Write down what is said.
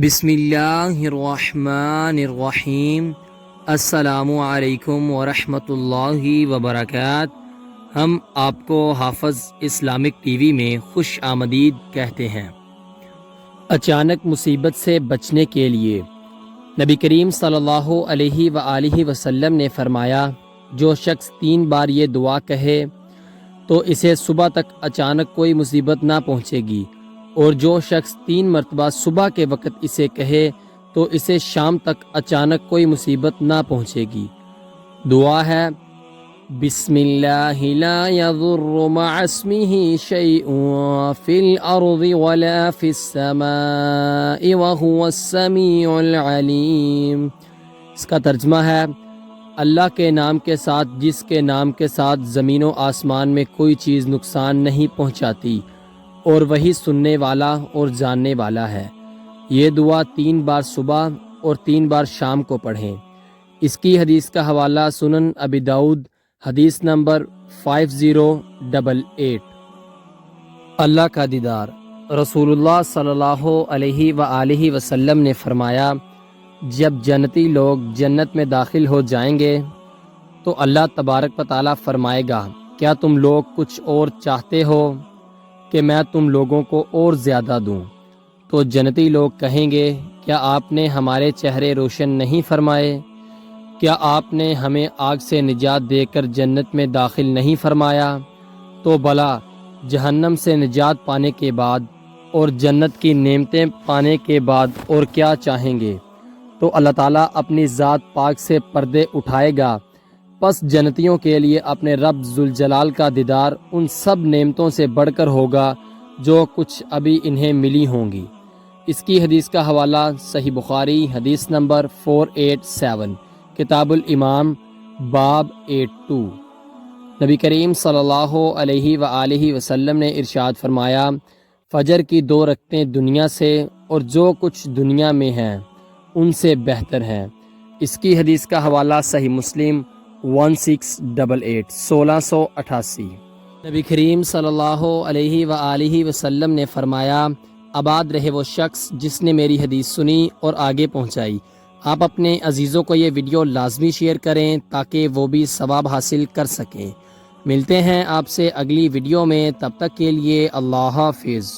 بسم اللہ الرحمن الرحیم۔ السلام علیکم ورحمۃ اللہ وبرکاتہ۔ ہم آپ کو حافظ اسلامک ٹی وی میں خوش آمدید کہتے ہیں۔ اچانک مصیبت سے بچنے کے لیے نبی کریم صلی اللہ علیہ وآلہ وسلم نے فرمایا، جو شخص 3 بار یہ دعا کہے تو اسے صبح تک اچانک کوئی مصیبت نہ پہنچے گی، اور جو شخص 3 مرتبہ صبح کے وقت اسے کہے تو اسے شام تک اچانک کوئی مصیبت نہ پہنچے گی۔ دعا ہے، بسم اللہ لا یضر مع اسمہ شیء فی الارض ولا فی السماء وہو السمیع العلیم۔ اس کا ترجمہ ہے، اللہ کے نام کے ساتھ جس کے نام کے ساتھ زمین و آسمان میں کوئی چیز نقصان نہیں پہنچاتی، اور وہی سننے والا اور جاننے والا ہے۔ یہ دعا 3 بار صبح اور 3 بار شام کو پڑھیں۔ اس کی حدیث کا حوالہ سنن ابی داؤد حدیث نمبر 5088۔ اللہ کا دیدار۔ رسول اللہ صلی اللہ علیہ وآلہ وسلم نے فرمایا، جب جنتی لوگ جنت میں داخل ہو جائیں گے تو اللہ تبارک و تعالیٰ فرمائے گا، کیا تم لوگ کچھ اور چاہتے ہو کہ میں تم لوگوں کو اور زیادہ دوں؟ تو جنتی لوگ کہیں گے، کیا آپ نے ہمارے چہرے روشن نہیں فرمائے؟ کیا آپ نے ہمیں آگ سے نجات دے کر جنت میں داخل نہیں فرمایا؟ تو بھلا جہنم سے نجات پانے کے بعد اور جنت کی نعمتیں پانے کے بعد اور کیا چاہیں گے؟ تو اللہ تعالیٰ اپنی ذات پاک سے پردے اٹھائے گا، پس جنتیوں کے لیے اپنے رب ذوالجلال کا دیدار ان سب نعمتوں سے بڑھ کر ہوگا جو کچھ ابھی انہیں ملی ہوں گی۔ اس کی حدیث کا حوالہ صحیح بخاری حدیث نمبر 487، کتاب الامام باب 82۔ نبی کریم صلی اللہ علیہ وآلہ وسلم نے ارشاد فرمایا، فجر کی 2 رکعتیں دنیا سے اور جو کچھ دنیا میں ہیں ان سے بہتر ہیں۔ اس کی حدیث کا حوالہ صحیح مسلم 1688 1688۔ نبی کریم صلی اللہ علیہ وآلہ وسلم نے فرمایا، آباد رہے وہ شخص جس نے میری حدیث سنی اور آگے پہنچائی۔ آپ اپنے عزیزوں کو یہ ویڈیو لازمی شیئر کریں تاکہ وہ بھی ثواب حاصل کر سکیں۔ ملتے ہیں آپ سے اگلی ویڈیو میں، تب تک کے لیے اللہ حافظ۔